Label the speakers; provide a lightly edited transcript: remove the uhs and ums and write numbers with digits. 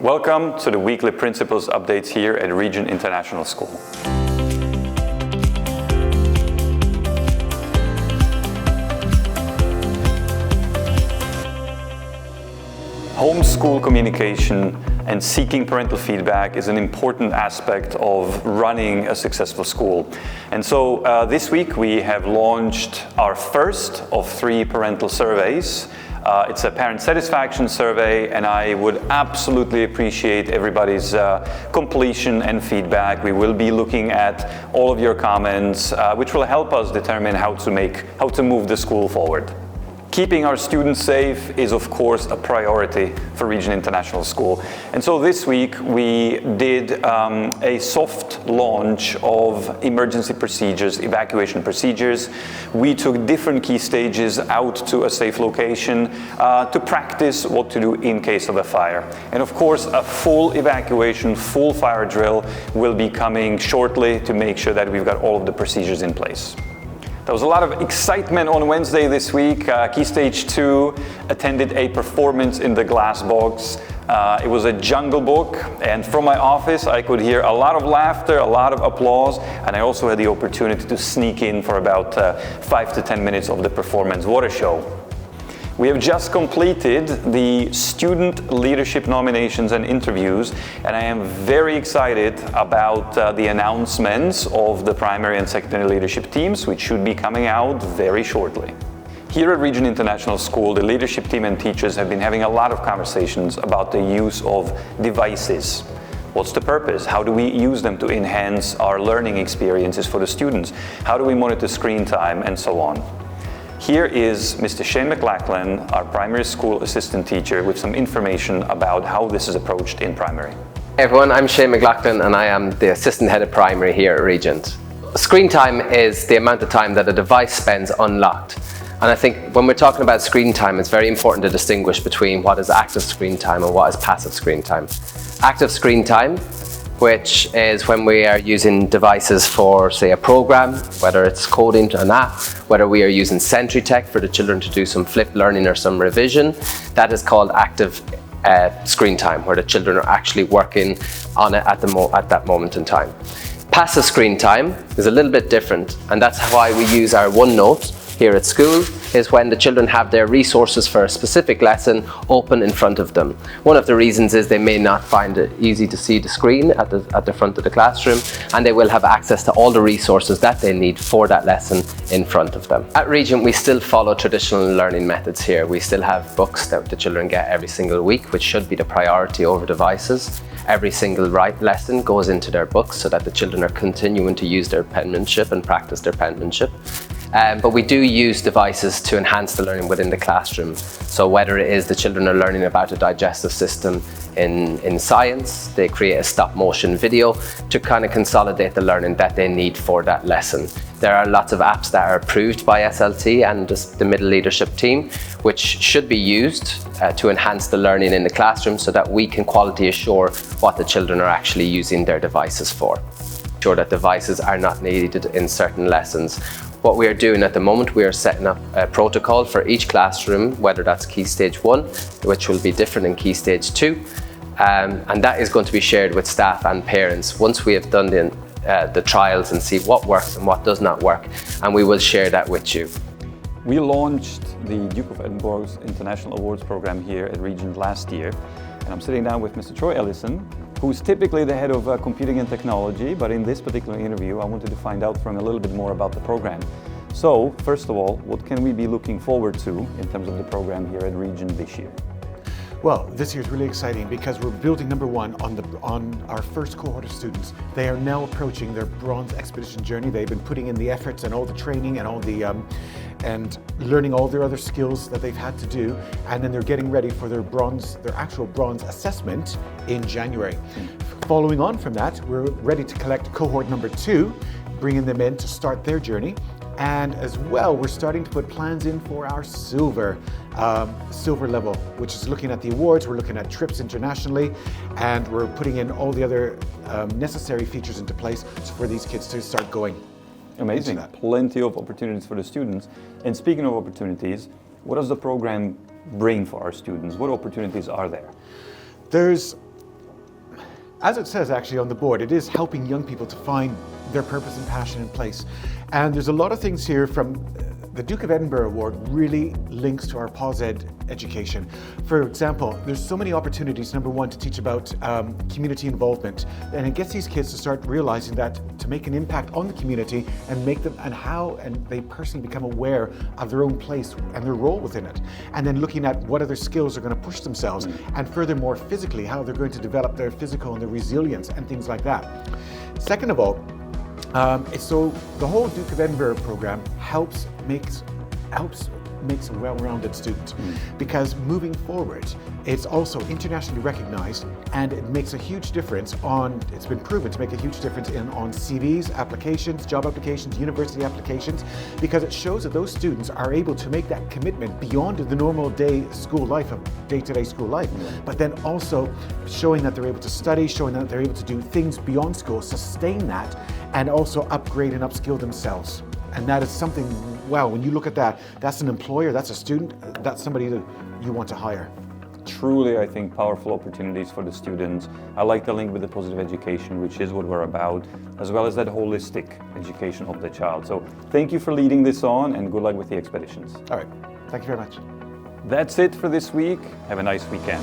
Speaker 1: Welcome to the weekly Principals Updates here at Regent International School. Homeschool communication and seeking parental feedback is an important aspect of running a successful school. And so this week we have launched our first of 3 parental surveys. It's a parent satisfaction survey, and I would absolutely appreciate everybody's completion and feedback. We will be looking at all of your comments, which will help us determine how to move the school forward. Keeping our students safe is, of course, a priority for Regent International School. And so this week we did a soft launch of emergency procedures, evacuation procedures. We took different key stages out to a safe location to practice what to do in case of a fire. And of course, a full evacuation, full fire drill will be coming shortly to make sure that we've got all of the procedures in place. There was a lot of excitement on Wednesday this week. Key Stage 2 attended a performance in the glass box. It was a Jungle Book, and from my office I could hear a lot of laughter, a lot of applause, and I also had the opportunity to sneak in for about 5 to 10 minutes of the performance. What a show. We have just completed the student leadership nominations and interviews, and I am very excited about the announcements of the primary and secondary leadership teams, which should be coming out very shortly. Here at Regent International School, the leadership team and teachers have been having a lot of conversations about the use of devices. What's the purpose? How do we use them to enhance our learning experiences for the students? How do we monitor screen time, and so on? Here is Mr. Shane McLaughlin, our primary school assistant teacher, with some information about how this is approached in primary.
Speaker 2: Hey everyone, I'm Shane McLaughlin and I am the assistant head of primary here at Regent. Screen time is the amount of time that a device spends unlocked. And I think when we're talking about screen time, it's very important to distinguish between what is active screen time and what is passive screen time. Active screen time, which is when we are using devices for, say, a program, whether it's coding an app, whether we are using SentryTech for the children to do some flipped learning or some revision. That is called active screen time, where the children are actually working on it at that moment in time. Passive screen time is a little bit different, and that's why we use our OneNote here at school, is when the children have their resources for a specific lesson open in front of them. One of the reasons is they may not find it easy to see the screen at the front of the classroom, and they will have access to all the resources that they need for that lesson in front of them. At Regent, we still follow traditional learning methods here. We still have books that the children get every single week, which should be the priority over devices. Every single lesson goes into their books so that the children are continuing to use their penmanship and practice their penmanship. But we do use devices to enhance the learning within the classroom. So whether it is the children are learning about a digestive system in science, they create a stop motion video to kind of consolidate the learning that they need for that lesson. There are lots of apps that are approved by SLT and the middle leadership team, which should be used to enhance the learning in the classroom so that we can quality assure what the children are actually using their devices for. Sure that devices are not needed in certain lessons. What we are doing at the moment, we are setting up a protocol for each classroom, whether that's Key Stage 1, which will be different in Key Stage 2, and that is going to be shared with staff and parents once we have done the trials and see what works and what does not work, and we will share that with you.
Speaker 1: We launched the Duke of Edinburgh's International Awards program here at Regent last year, and I'm sitting down with Mr. Troy Ellison, who's typically the head of computing and technology, but in this particular interview I wanted to find out from him a little bit more about the program. So, first of all, what can we be looking forward to in terms of the program here at Regent this year?
Speaker 3: Well, this year is really exciting because we're building number one on our first cohort of students. They are now approaching their bronze expedition journey. They've been putting in the efforts and all the training and all the and learning all their other skills that they've had to do, and then they're getting ready for their actual bronze assessment in January. Following on from that, we're ready to collect cohort number 2, bringing them in to start their journey. And as well, we're starting to put plans in for our silver level, which is looking at the awards. We're looking at trips internationally, and we're putting in all the other necessary features into place for these kids to start going.
Speaker 1: Amazing, plenty of opportunities for the students. And speaking of opportunities, what does the program bring for our students? What opportunities are there?
Speaker 3: There's As it says actually on the board, it is helping young people to find their purpose and passion in place. And there's a lot of things here from the Duke of Edinburgh Award really links to our POS Ed education. For example, there's so many opportunities, number one, to teach about community involvement. And it gets these kids to start realizing that to make an impact on the community and make them, and they personally become aware of their own place and their role within it. And then looking at what other skills are going to push themselves. And furthermore, physically, how they're going to develop their physical and their resilience and things like that. Second of all, so the whole Duke of Edinburgh program makes a well-rounded student, because moving forward, it's also internationally recognized, and it makes a huge difference it's been proven to make a huge difference on CVs, applications, job applications, university applications, because it shows that those students are able to make that commitment beyond the normal day-to-day school life, but then also showing that they're able to study, showing that they're able to do things beyond school, sustain that, and also upgrade and upskill themselves. And that is something, wow, when you look at that, that's an employer, that's a student, that's somebody that you want to hire.
Speaker 1: Truly, I think, powerful opportunities for the students. I like the link with the positive education, which is what we're about, as well as that holistic education of the child. So thank you for leading this on, and good luck with the expeditions.
Speaker 3: All right, thank you very much.
Speaker 1: That's it for this week. Have a nice weekend.